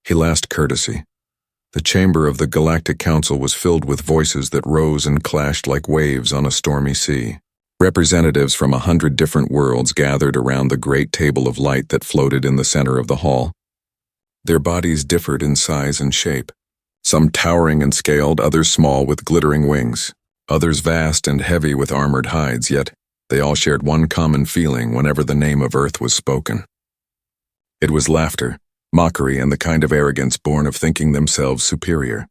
He last courtesy. The chamber of the Galactic Council was filled with voices that rose and clashed like waves on a stormy sea. Representatives from 100 different worlds gathered around the great table of light that floated in the center of the hall. Their bodies differed in size and shape, some towering and scaled, others small with glittering wings, others vast and heavy with armored hides, yet they all shared one common feeling whenever the name of Earth was spoken. It was laughter, mockery, and the kind of arrogance born of thinking themselves superior.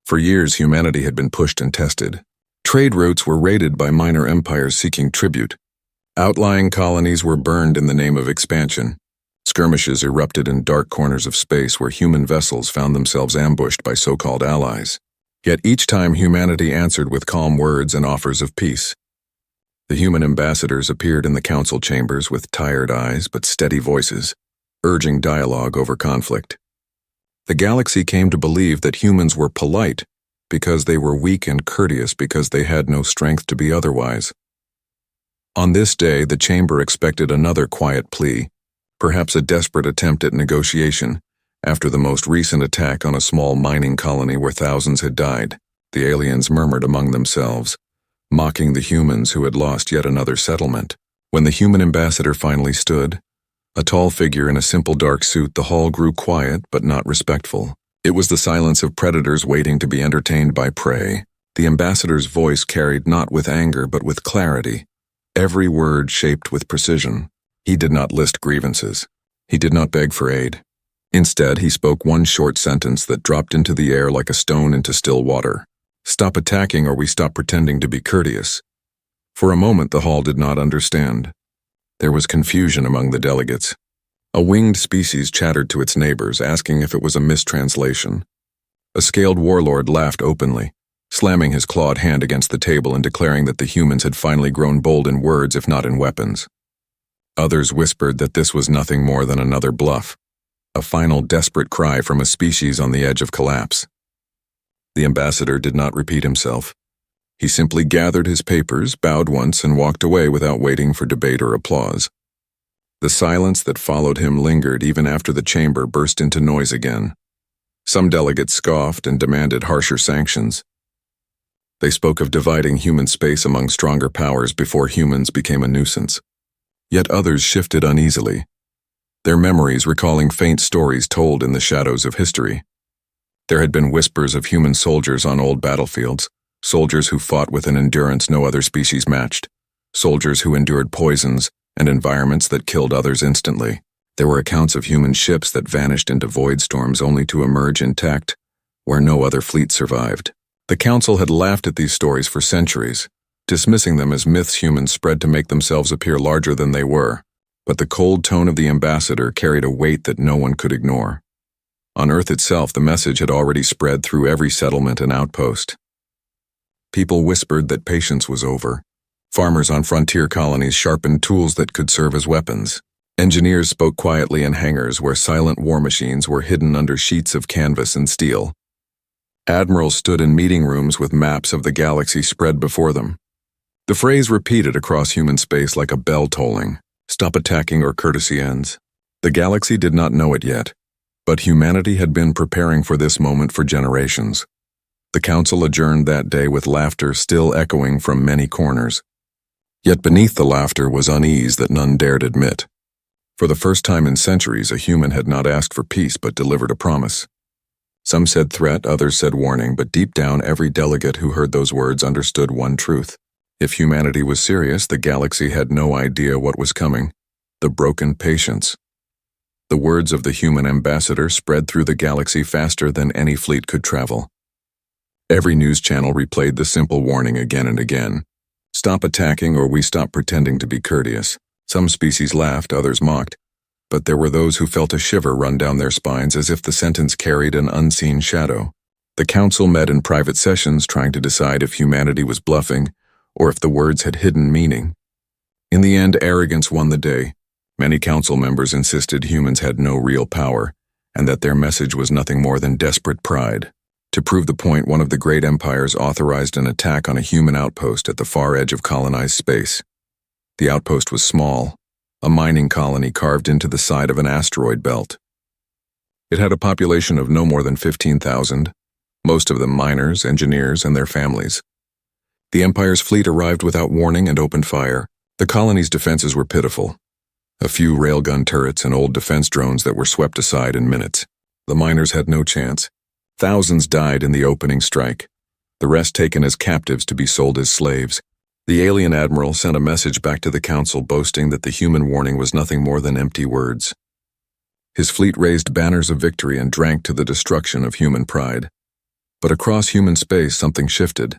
For years, humanity had been pushed and tested. Trade routes were raided by minor empires seeking tribute. Outlying colonies were burned in the name of expansion. Skirmishes erupted in dark corners of space where human vessels found themselves ambushed by so-called allies. Yet each time humanity answered with calm words and offers of peace. The human ambassadors appeared in the council chambers with tired eyes but steady voices, urging dialogue over conflict. The galaxy came to believe that humans were polite because they were weak and courteous because they had no strength to be otherwise. On this day, the chamber expected another quiet plea, perhaps a desperate attempt at negotiation, after the most recent attack on a small mining colony where thousands had died. The aliens murmured among themselves, mocking the humans who had lost yet another settlement. When the human ambassador finally stood, a tall figure in a simple dark suit, the hall grew quiet but not respectful. It was the silence of predators waiting to be entertained by prey. The ambassador's voice carried not with anger but with clarity, every word shaped with precision. He did not list grievances. He did not beg for aid. Instead, he spoke one short sentence that dropped into the air like a stone into still water. Stop attacking or we stop pretending to be courteous. For a moment, the hall did not understand. There was confusion among the delegates. A winged species chattered to its neighbors, asking if it was a mistranslation. A scaled warlord laughed openly, slamming his clawed hand against the table and declaring that the humans had finally grown bold in words if not in weapons. Others whispered that this was nothing more than another bluff, a final desperate cry from a species on the edge of collapse. The ambassador did not repeat himself. He simply gathered his papers, bowed once, and walked away without waiting for debate or applause. The silence that followed him lingered even after the chamber burst into noise again. Some delegates scoffed and demanded harsher sanctions. They spoke of dividing human space among stronger powers before humans became a nuisance. Yet others shifted uneasily, their memories recalling faint stories told in the shadows of history. There had been whispers of human soldiers on old battlefields, soldiers who fought with an endurance no other species matched, soldiers who endured poisons and environments that killed others instantly. There were accounts of human ships that vanished into void storms only to emerge intact, where no other fleet survived. The Council had laughed at these stories for centuries, dismissing them as myths humans spread to make themselves appear larger than they were. But the cold tone of the ambassador carried a weight that no one could ignore. On Earth itself, the message had already spread through every settlement and outpost. People whispered that patience was over. Farmers on frontier colonies sharpened tools that could serve as weapons. Engineers spoke quietly in hangars where silent war machines were hidden under sheets of canvas and steel. Admirals stood in meeting rooms with maps of the galaxy spread before them. The phrase repeated across human space like a bell tolling, "Stop attacking or courtesy ends." The galaxy did not know it yet, but humanity had been preparing for this moment for generations. The council adjourned that day with laughter still echoing from many corners. Yet beneath the laughter was unease that none dared admit. For the first time in centuries, a human had not asked for peace but delivered a promise. Some said threat, others said warning, but deep down every delegate who heard those words understood one truth. If humanity was serious, the galaxy had no idea what was coming. The broken patience. The words of the human ambassador spread through the galaxy faster than any fleet could travel. Every news channel replayed the simple warning again and again. Stop attacking or we stop pretending to be courteous. Some species laughed, others mocked, but there were those who felt a shiver run down their spines as if the sentence carried an unseen shadow. The council met in private sessions trying to decide if humanity was bluffing or if the words had hidden meaning. In the end, arrogance won the day. Many council members insisted humans had no real power and that their message was nothing more than desperate pride. To prove the point, one of the great empires authorized an attack on a human outpost at the far edge of colonized space. The outpost was small, a mining colony carved into the side of an asteroid belt. It had a population of no more than 15,000, most of them miners, engineers, and their families. The Empire's fleet arrived without warning and opened fire. The colony's defenses were pitiful. A few railgun turrets and old defense drones that were swept aside in minutes. The miners had no chance. Thousands died in the opening strike, the rest taken as captives to be sold as slaves. The alien admiral sent a message back to the council boasting that the human warning was nothing more than empty words. His fleet raised banners of victory and drank to the destruction of human pride. But across human space, something shifted.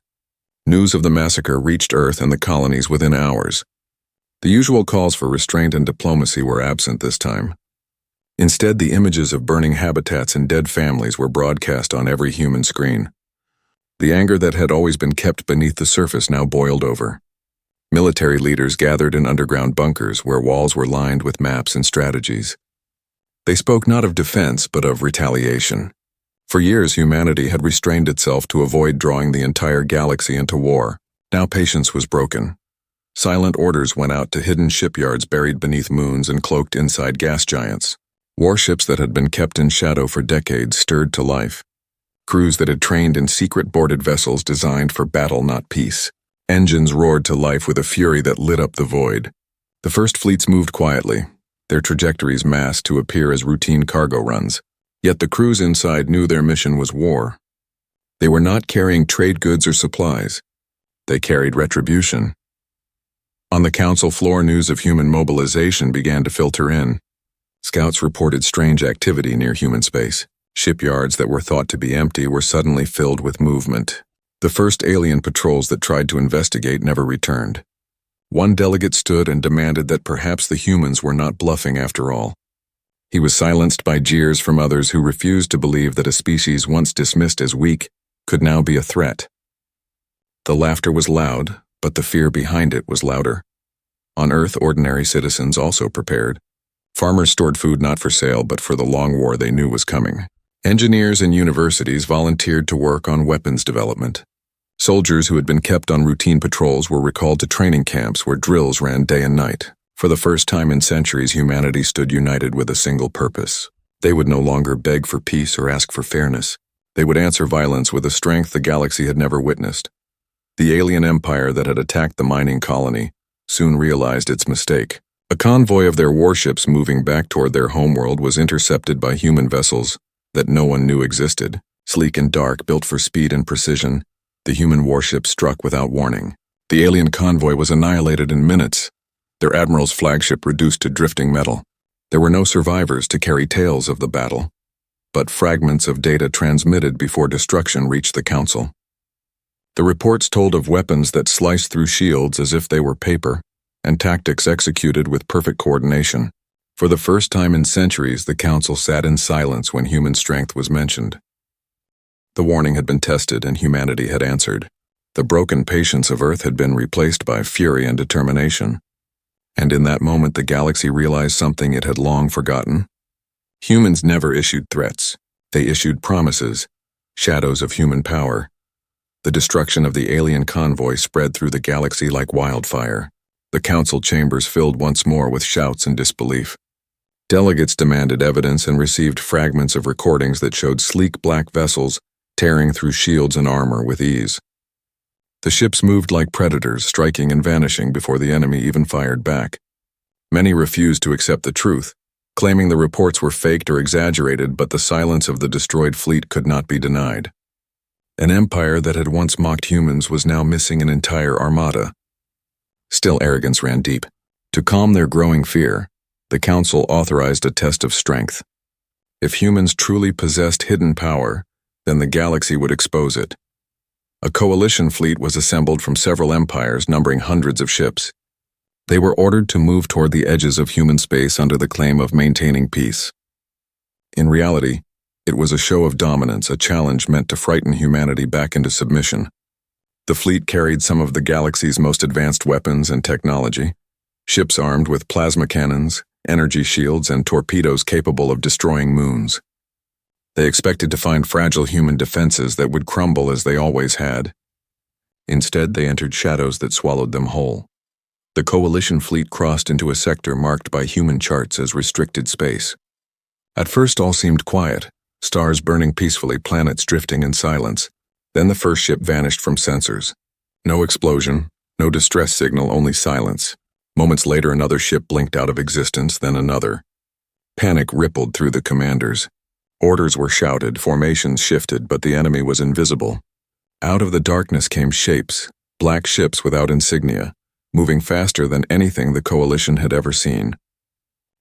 News of the massacre reached Earth and the colonies within hours. The usual calls for restraint and diplomacy were absent this time. Instead, the images of burning habitats and dead families were broadcast on every human screen. The anger that had always been kept beneath the surface now boiled over. Military leaders gathered in underground bunkers where walls were lined with maps and strategies. They spoke not of defense, but of retaliation. For years, humanity had restrained itself to avoid drawing the entire galaxy into war. Now patience was broken. Silent orders went out to hidden shipyards buried beneath moons and cloaked inside gas giants. Warships that had been kept in shadow for decades stirred to life. Crews that had trained in secret boarded vessels designed for battle, not peace. Engines roared to life with a fury that lit up the void. The first fleets moved quietly, their trajectories masked to appear as routine cargo runs. Yet the crews inside knew their mission was war. They were not carrying trade goods or supplies. They carried retribution. On the council floor, news of human mobilization began to filter in. Scouts reported strange activity near human space. Shipyards that were thought to be empty were suddenly filled with movement. The first alien patrols that tried to investigate never returned. One delegate stood and demanded that perhaps the humans were not bluffing after all. He was silenced by jeers from others who refused to believe that a species once dismissed as weak could now be a threat. The laughter was loud, but the fear behind it was louder. On Earth, ordinary citizens also prepared. Farmers stored food not for sale, but for the long war they knew was coming. Engineers and universities volunteered to work on weapons development. Soldiers who had been kept on routine patrols were recalled to training camps where drills ran day and night. For the first time in centuries, humanity stood united with a single purpose. They would no longer beg for peace or ask for fairness. They would answer violence with a strength the galaxy had never witnessed. The alien empire that had attacked the mining colony soon realized its mistake. A convoy of their warships moving back toward their homeworld was intercepted by human vessels that no one knew existed. Sleek and dark, built for speed and precision, the human warship struck without warning. The alien convoy was annihilated in minutes, their admiral's flagship reduced to drifting metal. There were no survivors to carry tales of the battle, but fragments of data transmitted before destruction reached the council. The reports told of weapons that sliced through shields as if they were paper, and tactics executed with perfect coordination. For the first time in centuries, the council sat in silence when human strength was mentioned. The warning had been tested and humanity had answered. The broken patience of Earth had been replaced by fury and determination. And in that moment, the galaxy realized something it had long forgotten. Humans never issued threats. They issued promises, shadows of human power. The destruction of the alien convoy spread through the galaxy like wildfire. The council chambers filled once more with shouts and disbelief. Delegates demanded evidence and received fragments of recordings that showed sleek black vessels tearing through shields and armor with ease. The ships moved like predators, striking and vanishing before the enemy even fired back. Many refused to accept the truth, claiming the reports were faked or exaggerated, but the silence of the destroyed fleet could not be denied. An empire that had once mocked humans was now missing an entire armada. Still, arrogance ran deep. To calm their growing fear, the council authorized a test of strength. If humans truly possessed hidden power, then the galaxy would expose it. A coalition fleet was assembled from several empires numbering hundreds of ships. They were ordered to move toward the edges of human space under the claim of maintaining peace. In reality, it was a show of dominance, a challenge meant to frighten humanity back into submission. The fleet carried some of the galaxy's most advanced weapons and technology, ships armed with plasma cannons, energy shields, and torpedoes capable of destroying moons. They expected to find fragile human defenses that would crumble as they always had. Instead, they entered shadows that swallowed them whole. The coalition fleet crossed into a sector marked by human charts as restricted space. At first all seemed quiet, stars burning peacefully, planets drifting in silence. Then the first ship vanished from sensors. No explosion, no distress signal, only silence. Moments later another ship blinked out of existence, then another. Panic rippled through the commanders. Orders were shouted, formations shifted, but the enemy was invisible. Out of the darkness came shapes, black ships without insignia, moving faster than anything the coalition had ever seen.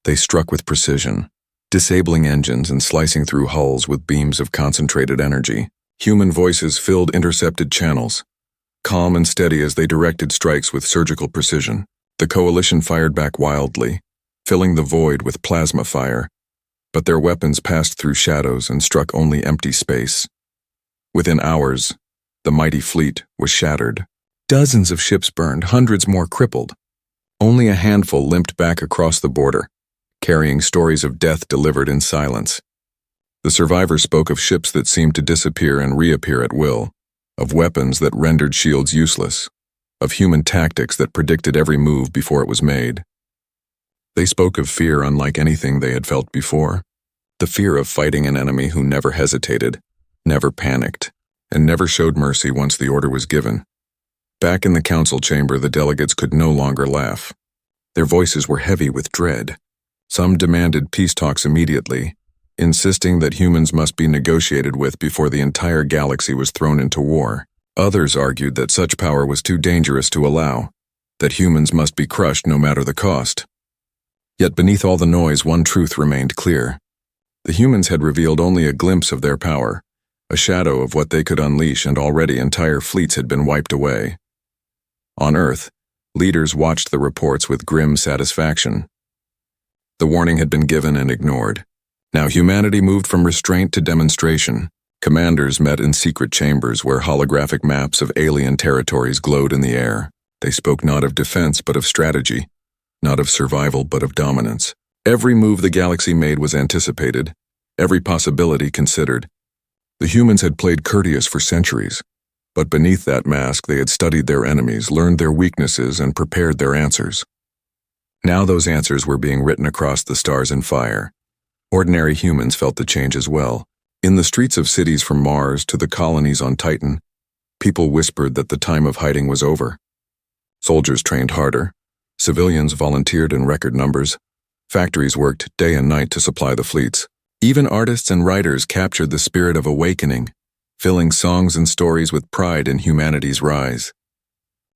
They struck with precision, disabling engines and slicing through hulls with beams of concentrated energy. Human voices filled intercepted channels, calm and steady as they directed strikes with surgical precision. The coalition fired back wildly, filling the void with plasma fire, but their weapons passed through shadows and struck only empty space. Within hours, the mighty fleet was shattered. Dozens of ships burned, hundreds more crippled. Only a handful limped back across the border, carrying stories of death delivered in silence. The survivors spoke of ships that seemed to disappear and reappear at will, of weapons that rendered shields useless, of human tactics that predicted every move before it was made. They spoke of fear unlike anything they had felt before, the fear of fighting an enemy who never hesitated, never panicked, and never showed mercy once the order was given. Back in the council chamber, the delegates could no longer laugh. Their voices were heavy with dread. Some demanded peace talks immediately, insisting that humans must be negotiated with before the entire galaxy was thrown into war. Others argued that such power was too dangerous to allow, that humans must be crushed no matter the cost. Yet beneath all the noise, one truth remained clear. The humans had revealed only a glimpse of their power, a shadow of what they could unleash, and already entire fleets had been wiped away. On Earth, leaders watched the reports with grim satisfaction. The warning had been given and ignored. Now humanity moved from restraint to demonstration. Commanders met in secret chambers where holographic maps of alien territories glowed in the air. They spoke not of defense but of strategy, not of survival but of dominance. Every move the galaxy made was anticipated, every possibility considered. The humans had played courteous for centuries, but beneath that mask they had studied their enemies, learned their weaknesses, and prepared their answers. Now those answers were being written across the stars in fire. Ordinary humans felt the change as well. In the streets of cities from Mars to the colonies on Titan, people whispered that the time of hiding was over. Soldiers trained harder. Civilians volunteered in record numbers. Factories worked day and night to supply the fleets. Even artists and writers captured the spirit of awakening, filling songs and stories with pride in humanity's rise.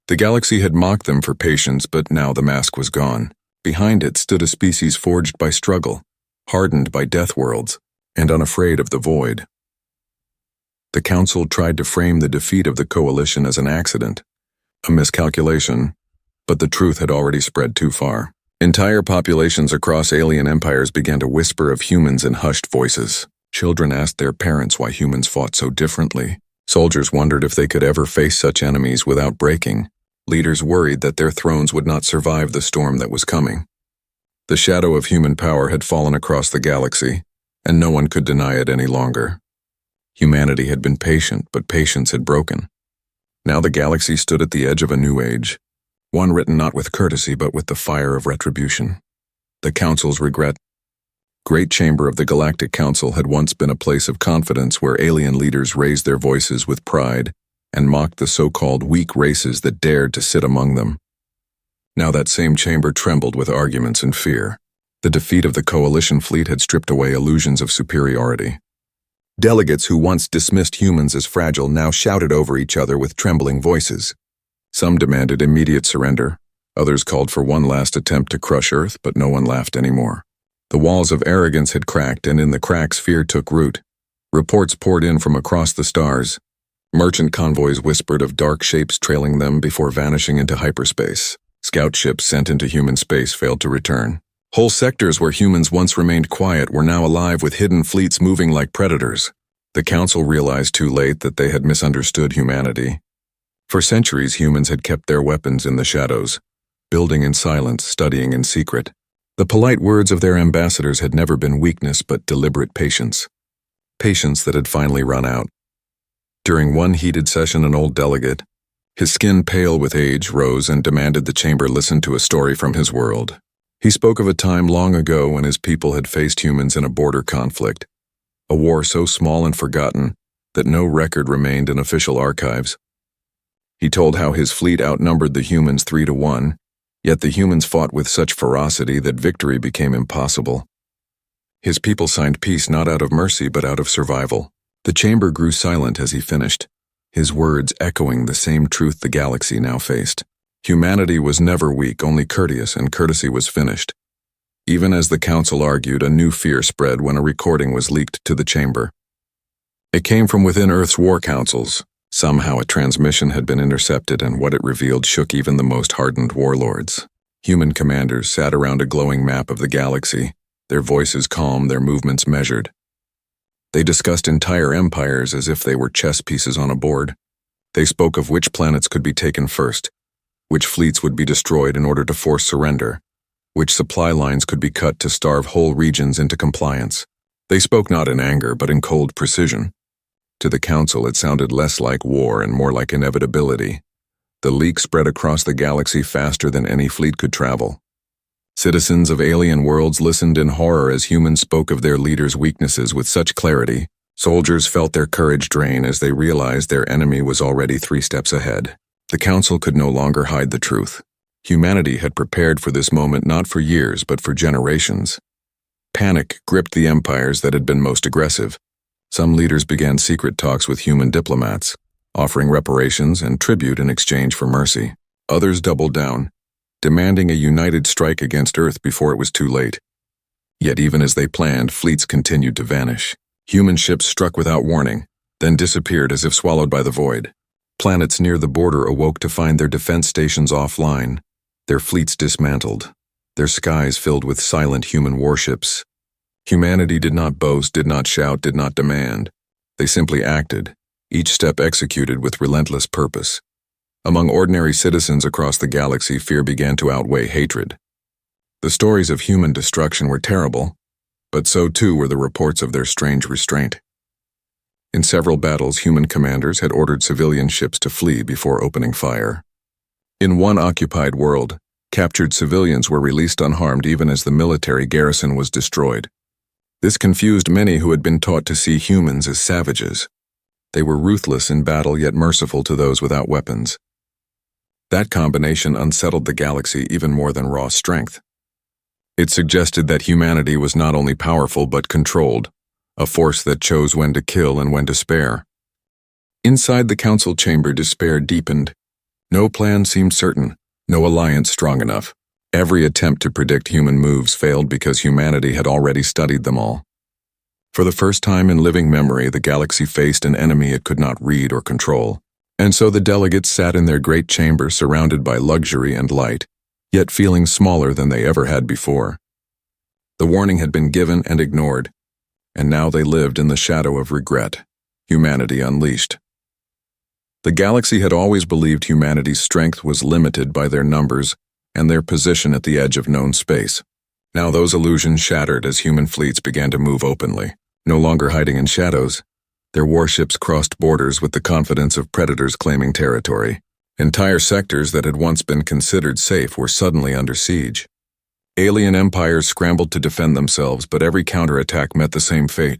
The galaxy had mocked them for patience, but now the mask was gone. Behind it stood a species forged by struggle, hardened by death worlds, and unafraid of the void. The Council tried to frame the defeat of the coalition as an accident, a miscalculation, but the truth had already spread too far. Entire populations across alien empires began to whisper of humans in hushed voices. Children asked their parents why humans fought so differently. Soldiers wondered if they could ever face such enemies without breaking. Leaders worried that their thrones would not survive the storm that was coming. The shadow of human power had fallen across the galaxy, and no one could deny it any longer. Humanity had been patient, but patience had broken. Now the galaxy stood at the edge of a new age, one written not with courtesy but with the fire of retribution. The Council's regret. Great Chamber of the Galactic Council had once been a place of confidence where alien leaders raised their voices with pride and mocked the so-called weak races that dared to sit among them. Now that same chamber trembled with arguments and fear. The defeat of the coalition fleet had stripped away illusions of superiority. Delegates who once dismissed humans as fragile now shouted over each other with trembling voices. Some demanded immediate surrender, others called for one last attempt to crush Earth, but no one laughed anymore. The walls of arrogance had cracked, and in the cracks fear took root. Reports poured in from across the stars. Merchant convoys whispered of dark shapes trailing them before vanishing into hyperspace. Scout ships sent into human space failed to return. Whole sectors where humans once remained quiet were now alive with hidden fleets moving like predators. The Council realized too late that they had misunderstood humanity. For centuries, humans had kept their weapons in the shadows, building in silence, studying in secret. The polite words of their ambassadors had never been weakness but deliberate patience. Patience that had finally run out. During one heated session, an old delegate, his skin pale with age, rose and demanded the chamber listen to a story from his world. He spoke of a time long ago when his people had faced humans in a border conflict, a war so small and forgotten that no record remained in official archives. He told how his fleet outnumbered the humans 3-1, yet the humans fought with such ferocity that victory became impossible. His people signed peace not out of mercy but out of survival. The chamber grew silent as he finished, his words echoing the same truth the galaxy now faced. Humanity was never weak, only courteous, and courtesy was finished. Even as the council argued, a new fear spread when a recording was leaked to the chamber. It came from within Earth's war councils. Somehow a transmission had been intercepted, and what it revealed shook even the most hardened warlords. Human commanders sat around a glowing map of the galaxy, their voices calm, their movements measured. They discussed entire empires as if they were chess pieces on a board. They spoke of which planets could be taken first, which fleets would be destroyed in order to force surrender, which supply lines could be cut to starve whole regions into compliance. They spoke not in anger but in cold precision. To the council it sounded less like war and more like inevitability. The leak spread across the galaxy faster than any fleet could travel. Citizens of alien worlds listened in horror as humans spoke of their leaders' weaknesses with such clarity. Soldiers felt their courage drain as they realized their enemy was already 3 steps ahead. The council could no longer hide the truth. Humanity had prepared for this moment not for years but for generations. Panic gripped the empires that had been most aggressive. Some leaders began secret talks with human diplomats, offering reparations and tribute in exchange for mercy. Others doubled down, demanding a united strike against Earth before it was too late. Yet even as they planned, fleets continued to vanish. Human ships struck without warning, then disappeared as if swallowed by the void. Planets near the border awoke to find their defense stations offline, their fleets dismantled, their skies filled with silent human warships. Humanity did not boast, did not shout, did not demand. They simply acted, each step executed with relentless purpose. Among ordinary citizens across the galaxy, fear began to outweigh hatred. The stories of human destruction were terrible, but so too were the reports of their strange restraint. In several battles, human commanders had ordered civilian ships to flee before opening fire. In one occupied world, captured civilians were released unharmed even as the military garrison was destroyed. This confused many who had been taught to see humans as savages. They were ruthless in battle yet merciful to those without weapons. That combination unsettled the galaxy even more than raw strength. It suggested that humanity was not only powerful but controlled, a force that chose when to kill and when to spare. Inside the council chamber, despair deepened. No plan seemed certain, no alliance strong enough. Every attempt to predict human moves failed because humanity had already studied them all. For the first time in living memory, the galaxy faced an enemy it could not read or control. And so the delegates sat in their great chamber surrounded by luxury and light, yet feeling smaller than they ever had before. The warning had been given and ignored, and now they lived in the shadow of regret, humanity unleashed. The galaxy had always believed humanity's strength was limited by their numbers and their position at the edge of known space. Now those illusions shattered as human fleets began to move openly, no longer hiding in shadows. Their warships crossed borders with the confidence of predators claiming territory. Entire sectors that had once been considered safe were suddenly under siege. Alien empires scrambled to defend themselves, but every counterattack met the same fate.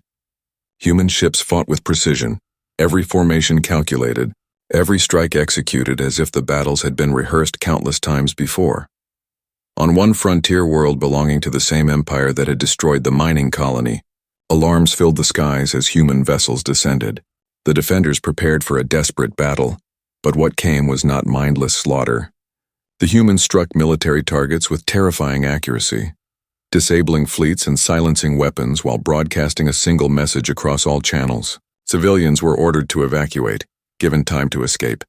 Human ships fought with precision, every formation calculated, every strike executed as if the battles had been rehearsed countless times before. On one frontier world belonging to the same empire that had destroyed the mining colony, alarms filled the skies as human vessels descended. The defenders prepared for a desperate battle, but what came was not mindless slaughter. The humans struck military targets with terrifying accuracy, disabling fleets and silencing weapons while broadcasting a single message across all channels. Civilians were ordered to evacuate, given time to escape,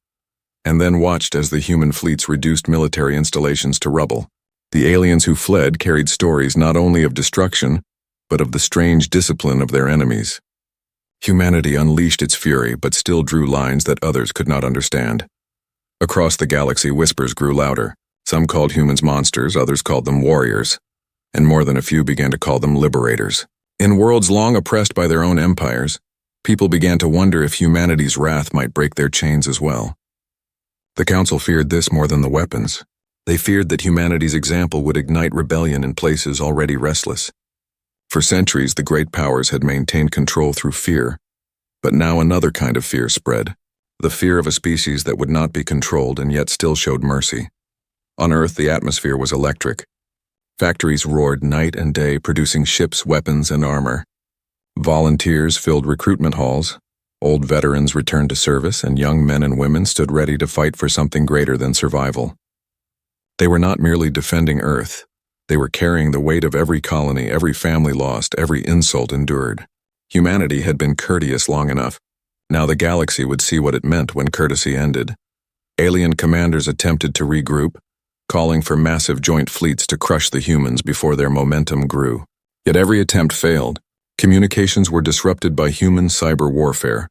and then watched as the human fleets reduced military installations to rubble. The aliens who fled carried stories not only of destruction, but of the strange discipline of their enemies. Humanity unleashed its fury but still drew lines that others could not understand. Across the galaxy, whispers grew louder. Some called humans monsters, others called them warriors, and more than a few began to call them liberators. In worlds long oppressed by their own empires, people began to wonder if humanity's wrath might break their chains as well. The council feared this more than the weapons. They feared that humanity's example would ignite rebellion in places already restless. For centuries, the great powers had maintained control through fear, but now another kind of fear spread, the fear of a species that would not be controlled and yet still showed mercy. On Earth, the atmosphere was electric. Factories roared night and day, producing ships, weapons, and armor. Volunteers filled recruitment halls. Old veterans returned to service, and young men and women stood ready to fight for something greater than survival. They were not merely defending Earth. They were carrying the weight of every colony, every family lost, every insult endured. Humanity had been courteous long enough. Now the galaxy would see what it meant when courtesy ended. Alien commanders attempted to regroup, calling for massive joint fleets to crush the humans before their momentum grew. Yet every attempt failed. Communications were disrupted by human cyber warfare.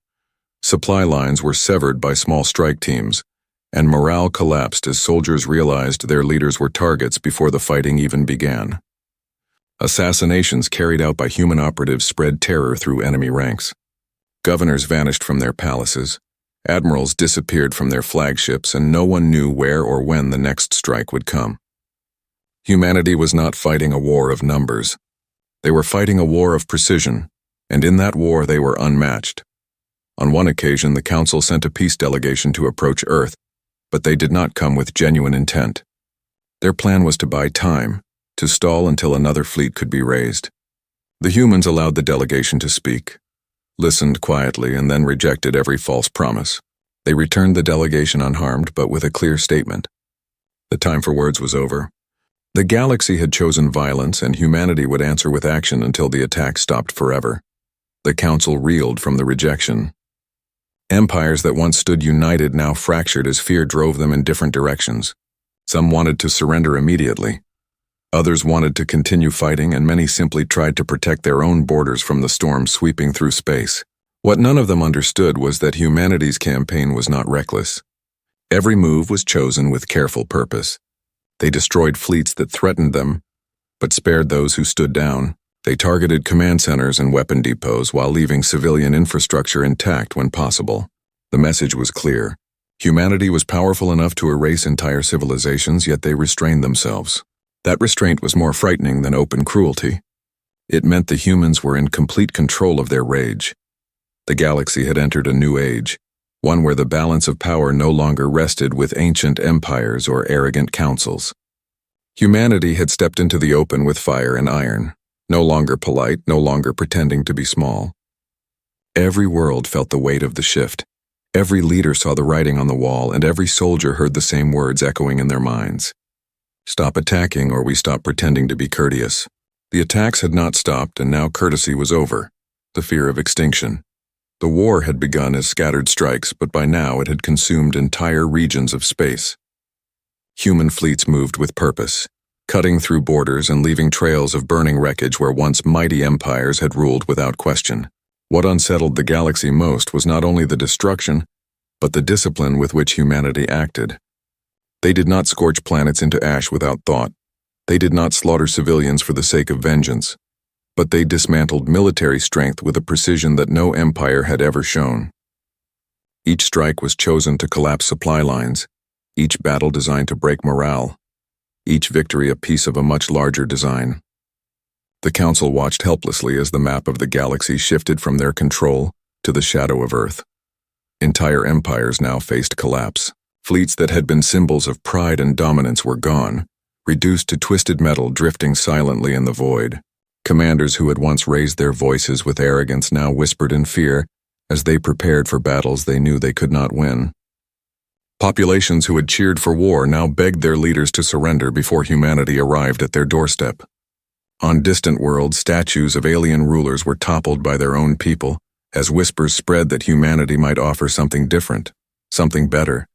Supply lines were severed by small strike teams, and morale collapsed as soldiers realized their leaders were targets before the fighting even began. Assassinations carried out by human operatives spread terror through enemy ranks. Governors vanished from their palaces. Admirals disappeared from their flagships, and no one knew where or when the next strike would come. Humanity was not fighting a war of numbers. They were fighting a war of precision, and in that war they were unmatched. On one occasion, the Council sent a peace delegation to approach Earth, but they did not come with genuine intent. Their plan was to buy time, to stall until another fleet could be raised. The humans allowed the delegation to speak, listened quietly, and then rejected every false promise. They returned the delegation unharmed, but with a clear statement. The time for words was over. The galaxy had chosen violence, and humanity would answer with action until the attack stopped forever. The Council reeled from the rejection. Empires that once stood united now fractured as fear drove them in different directions. Some wanted to surrender immediately. Others wanted to continue fighting, and many simply tried to protect their own borders from the storm sweeping through space. What none of them understood was that humanity's campaign was not reckless. Every move was chosen with careful purpose. They destroyed fleets that threatened them, but spared those who stood down. They targeted command centers and weapon depots while leaving civilian infrastructure intact when possible. The message was clear. Humanity was powerful enough to erase entire civilizations, yet they restrained themselves. That restraint was more frightening than open cruelty. It meant the humans were in complete control of their rage. The galaxy had entered a new age, one where the balance of power no longer rested with ancient empires or arrogant councils. Humanity had stepped into the open with fire and iron, no longer polite, no longer pretending to be small. Every world felt the weight of the shift. Every leader saw the writing on the wall, and every soldier heard the same words echoing in their minds. Stop attacking, or we stop pretending to be courteous. The attacks had not stopped, and now courtesy was over. The fear of extinction. The war had begun as scattered strikes, but by now it had consumed entire regions of space. Human fleets moved with purpose, cutting through borders and leaving trails of burning wreckage where once mighty empires had ruled without question. What unsettled the galaxy most was not only the destruction, but the discipline with which humanity acted. They did not scorch planets into ash without thought. They did not slaughter civilians for the sake of vengeance, but they dismantled military strength with a precision that no empire had ever shown. Each strike was chosen to collapse supply lines, each battle designed to break morale, each victory a piece of a much larger design. The Council watched helplessly as the map of the galaxy shifted from their control to the shadow of Earth. Entire empires now faced collapse. Fleets that had been symbols of pride and dominance were gone, reduced to twisted metal drifting silently in the void. Commanders who had once raised their voices with arrogance now whispered in fear as they prepared for battles they knew they could not win. Populations who had cheered for war now begged their leaders to surrender before humanity arrived at their doorstep. On distant worlds, statues of alien rulers were toppled by their own people, as whispers spread that humanity might offer something different, something better,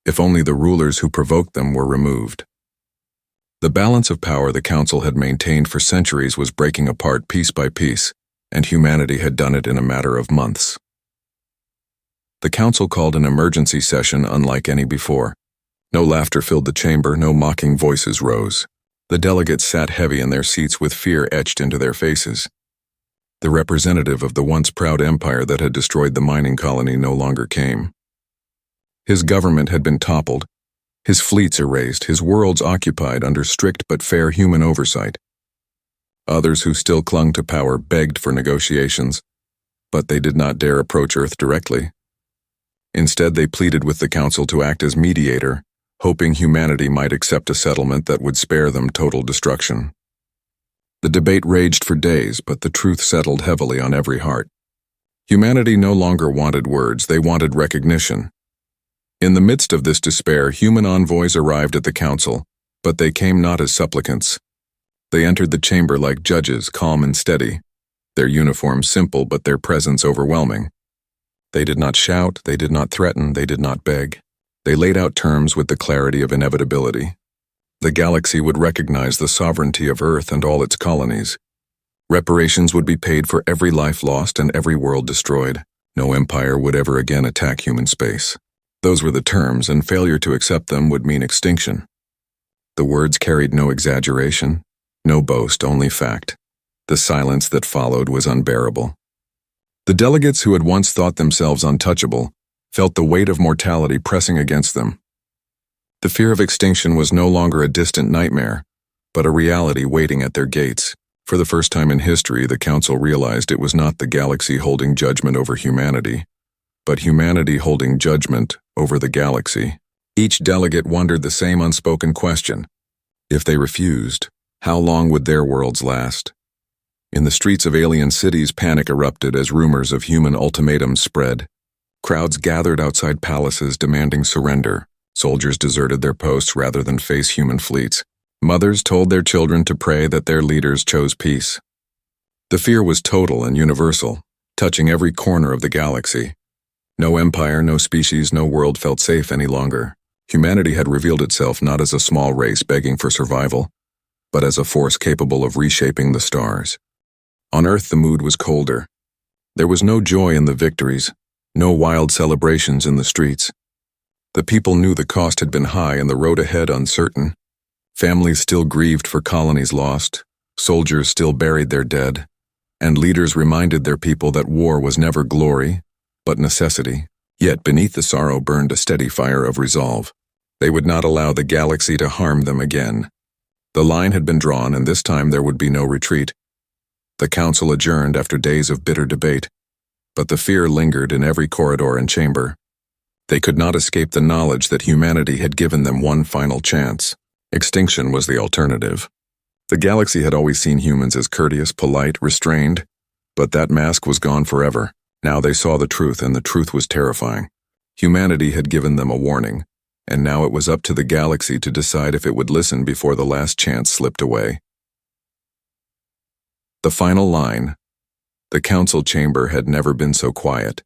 if only the rulers who provoked them were removed. The balance of power the Council had maintained for centuries was breaking apart piece by piece, and humanity had done it in a matter of months. The Council called an emergency session unlike any before. No laughter filled the chamber, no mocking voices rose. The delegates sat heavy in their seats with fear etched into their faces. The representative of the once proud empire that had destroyed the mining colony no longer came. His government had been toppled, His fleets erased, his worlds occupied under strict but fair human oversight. Others who still clung to power begged for negotiations, but they did not dare approach Earth directly. Instead, they pleaded with the Council to act as mediator, hoping humanity might accept a settlement that would spare them total destruction. The debate raged for days, but the truth settled heavily on every heart. Humanity no longer wanted words, they wanted recognition. In the midst of this despair, human envoys arrived at the Council, but they came not as supplicants. They entered the chamber like judges, calm and steady, their uniforms simple but their presence overwhelming. They did not shout, they did not threaten, they did not beg. They laid out terms with the clarity of inevitability. The galaxy would recognize the sovereignty of Earth and all its colonies. Reparations would be paid for every life lost and every world destroyed. No empire would ever again attack human space. Those were the terms, and failure to accept them would mean extinction. The words carried no exaggeration, no boast, only fact. The silence that followed was unbearable. The delegates who had once thought themselves untouchable felt the weight of mortality pressing against them. The fear of extinction was no longer a distant nightmare, but a reality waiting at their gates. For the first time in history, the Council realized it was not the galaxy holding judgment over humanity, but humanity holding judgment over the galaxy. Each delegate wondered the same unspoken question. If they refused, how long would their worlds last? In the streets of alien cities, panic erupted as rumors of human ultimatums spread. Crowds gathered outside palaces demanding surrender. Soldiers deserted their posts rather than face human fleets. Mothers told their children to pray that their leaders chose peace. The fear was total and universal, touching every corner of the galaxy. No empire, no species, no world felt safe any longer. Humanity had revealed itself not as a small race begging for survival, but as a force capable of reshaping the stars. On Earth, the mood was colder. There was no joy in the victories, no wild celebrations in the streets. The people knew the cost had been high and the road ahead uncertain. Families still grieved for colonies lost, soldiers still buried their dead, and leaders reminded their people that war was never glory, but necessity. Yet beneath the sorrow burned a steady fire of resolve. They would not allow the galaxy to harm them again. The line had been drawn, and this time there would be no retreat. The Council adjourned after days of bitter debate, but the fear lingered in every corridor and chamber. They could not escape the knowledge that humanity had given them one final chance. Extinction was the alternative. The galaxy had always seen humans as courteous, polite, restrained, but that mask was gone forever. Now they saw the truth, and the truth was terrifying. Humanity had given them a warning, and now it was up to the galaxy to decide if it would listen before the last chance slipped away. The final line. The council chamber had never been so quiet.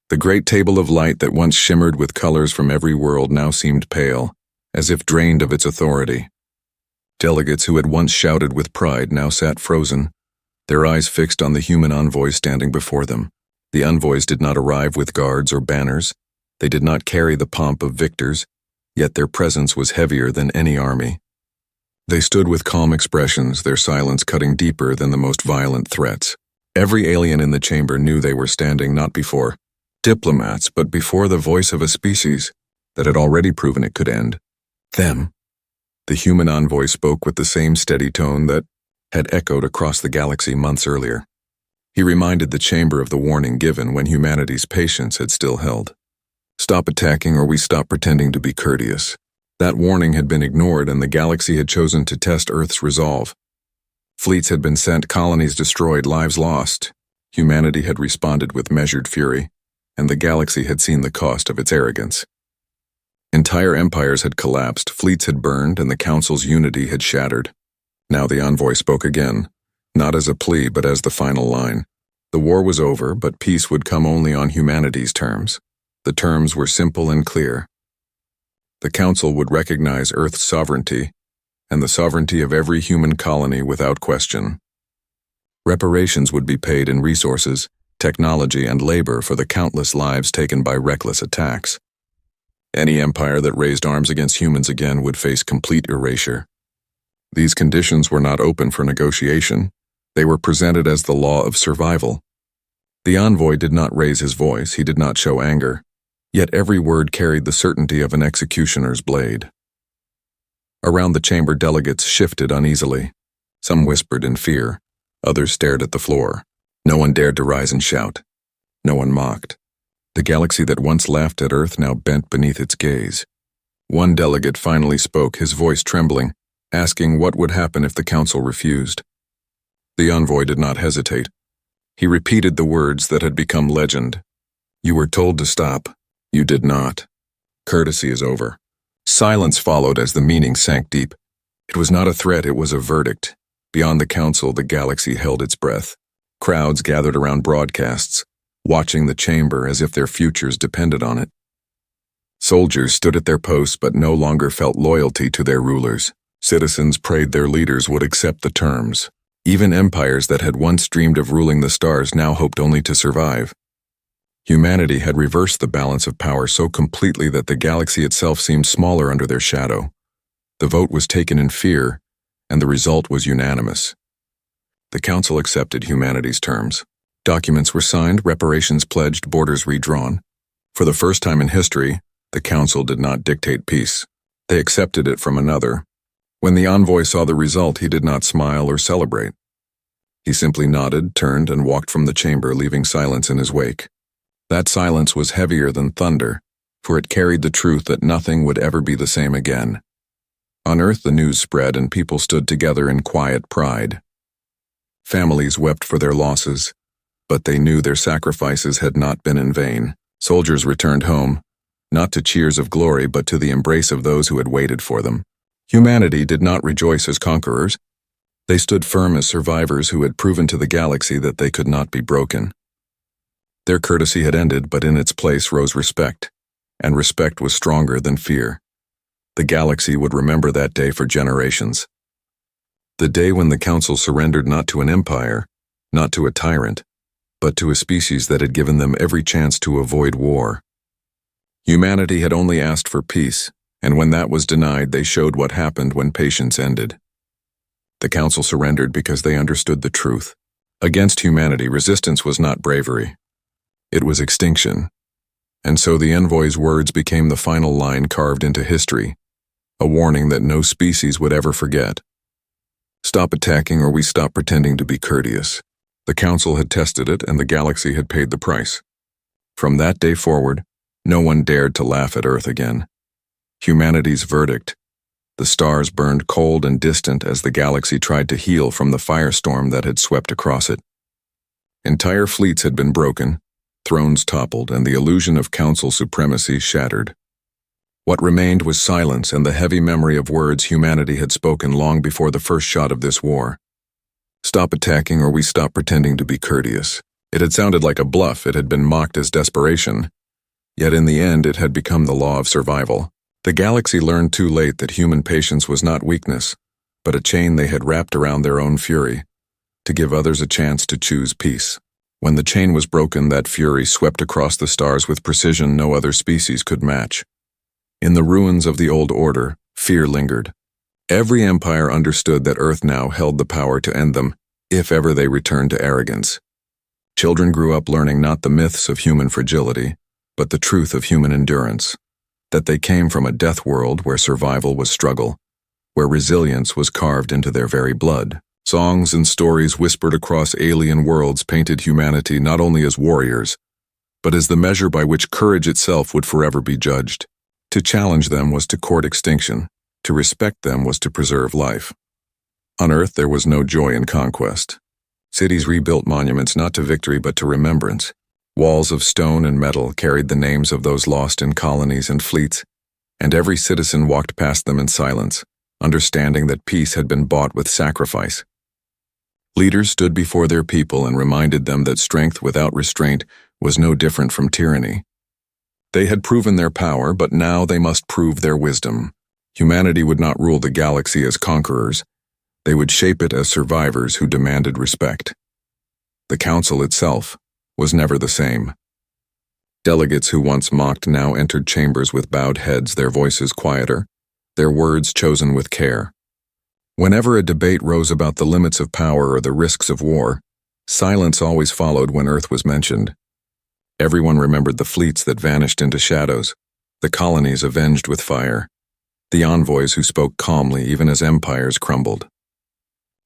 The great table of light that once shimmered with colors from every world now seemed pale, as if drained of its authority. Delegates who had once shouted with pride now sat frozen, their eyes fixed on the human envoys standing before them. The envoys did not arrive with guards or banners. They did not carry the pomp of victors, yet their presence was heavier than any army. They stood with calm expressions, their silence cutting deeper than the most violent threats. Every alien in the chamber knew they were standing not before diplomats, but before the voice of a species that had already proven it could end. Them. The human envoy spoke with the same steady tone that had echoed across the galaxy months earlier. He reminded the chamber of the warning given when humanity's patience had still held. Stop attacking or we stop pretending to be courteous. That warning had been ignored, and the galaxy had chosen to test Earth's resolve. Fleets had been sent, colonies destroyed, lives lost. Humanity had responded with measured fury, and the galaxy had seen the cost of its arrogance. Entire empires had collapsed, fleets had burned, and the Council's unity had shattered. Now the envoy spoke again, not as a plea but as the final line. The war was over, but peace would come only on humanity's terms. The terms were simple and clear. The Council would recognize Earth's sovereignty, and the sovereignty of every human colony without question. Reparations would be paid in resources, technology, and labor for the countless lives taken by reckless attacks. Any empire that raised arms against humans again would face complete erasure. These conditions were not open for negotiation. They were presented as the law of survival. The envoy did not raise his voice, he did not show anger. Yet every word carried the certainty of an executioner's blade. Around the chamber, delegates shifted uneasily. Some whispered in fear, others stared at the floor. No one dared to rise and shout. No one mocked. The galaxy that once laughed at Earth now bent beneath its gaze. One delegate finally spoke, his voice trembling, asking what would happen if the council refused. The envoy did not hesitate. He repeated the words that had become legend. "You were told to stop. You did not. Courtesy is over." Silence followed as the meaning sank deep. It was not a threat, it was a verdict. Beyond the council, the galaxy held its breath. Crowds gathered around broadcasts, watching the chamber as if their futures depended on it. Soldiers stood at their posts but no longer felt loyalty to their rulers. Citizens prayed their leaders would accept the terms. Even empires that had once dreamed of ruling the stars now hoped only to survive. Humanity had reversed the balance of power so completely that the galaxy itself seemed smaller under their shadow. The vote was taken in fear, and the result was unanimous. The council accepted humanity's terms. Documents were signed, reparations pledged, borders redrawn. For the first time in history, the council did not dictate peace. They accepted it from another. When the envoy saw the result, he did not smile or celebrate. He simply nodded, turned, and walked from the chamber, leaving silence in his wake. That silence was heavier than thunder, for it carried the truth that nothing would ever be the same again. On Earth, the news spread and people stood together in quiet pride. Families wept for their losses, but they knew their sacrifices had not been in vain. Soldiers returned home, not to cheers of glory but to the embrace of those who had waited for them. Humanity did not rejoice as conquerors. They stood firm as survivors who had proven to the galaxy that they could not be broken. Their courtesy had ended, but in its place rose respect, and respect was stronger than fear. The galaxy would remember that day for generations. The day when the council surrendered not to an empire, not to a tyrant, but to a species that had given them every chance to avoid war. Humanity had only asked for peace, and when that was denied, they showed what happened when patience ended. The council surrendered because they understood the truth. Against humanity, resistance was not bravery. It was extinction. And so the envoy's words became the final line carved into history, a warning that no species would ever forget. Stop attacking or we stop pretending to be courteous. The council had tested it and the galaxy had paid the price. From that day forward, no one dared to laugh at Earth again. Humanity's verdict. The stars burned cold and distant as the galaxy tried to heal from the firestorm that had swept across it. Entire fleets had been broken, thrones toppled, and the illusion of council supremacy shattered. What remained was silence and the heavy memory of words humanity had spoken long before the first shot of this war. Stop attacking or we stop pretending to be courteous. It had sounded like a bluff, it had been mocked as desperation. Yet in the end, it had become the law of survival. The galaxy learned too late that human patience was not weakness, but a chain they had wrapped around their own fury, to give others a chance to choose peace. When the chain was broken, that fury swept across the stars with precision no other species could match. In the ruins of the old order, fear lingered. Every empire understood that Earth now held the power to end them, if ever they returned to arrogance. Children grew up learning not the myths of human fragility, but the truth of human endurance. That they came from a death world where survival was struggle, where resilience was carved into their very blood. Songs and stories whispered across alien worlds painted humanity not only as warriors, but as the measure by which courage itself would forever be judged. To challenge them was to court extinction. To respect them was to preserve life. On Earth, there was no joy in conquest. Cities rebuilt monuments not to victory but to remembrance. Walls of stone and metal carried the names of those lost in colonies and fleets, and every citizen walked past them in silence, understanding that peace had been bought with sacrifice. Leaders stood before their people and reminded them that strength without restraint was no different from tyranny. They had proven their power, but now they must prove their wisdom. Humanity would not rule the galaxy as conquerors. They would shape it as survivors who demanded respect. The council itself was never the same. Delegates who once mocked now entered chambers with bowed heads, their voices quieter, their words chosen with care. Whenever a debate rose about the limits of power or the risks of war, silence always followed when Earth was mentioned. Everyone remembered the fleets that vanished into shadows, the colonies avenged with fire, the envoys who spoke calmly even as empires crumbled.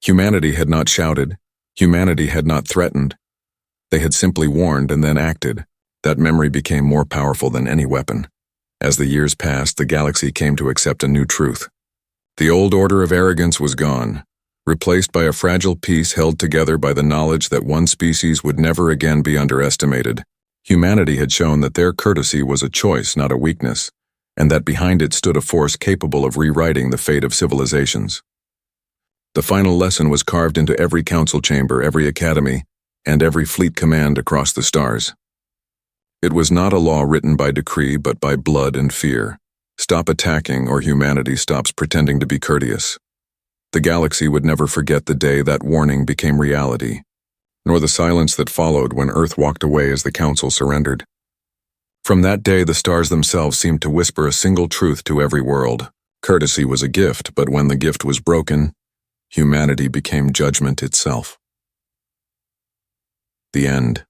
Humanity had not shouted, humanity had not threatened. They had simply warned and then acted. That memory became more powerful than any weapon. As the years passed, the galaxy came to accept a new truth. The old order of arrogance was gone, replaced by a fragile peace held together by the knowledge that one species would never again be underestimated. Humanity had shown that their courtesy was a choice, not a weakness, and that behind it stood a force capable of rewriting the fate of civilizations. The final lesson was carved into every council chamber, every academy, and every fleet command across the stars. It was not a law written by decree, but by blood and fear. Stop attacking, or humanity stops pretending to be courteous. The galaxy would never forget the day that warning became reality, nor the silence that followed when Earth walked away as the council surrendered. From that day, the stars themselves seemed to whisper a single truth to every world. Courtesy was a gift, but when the gift was broken, humanity became judgment itself. The end.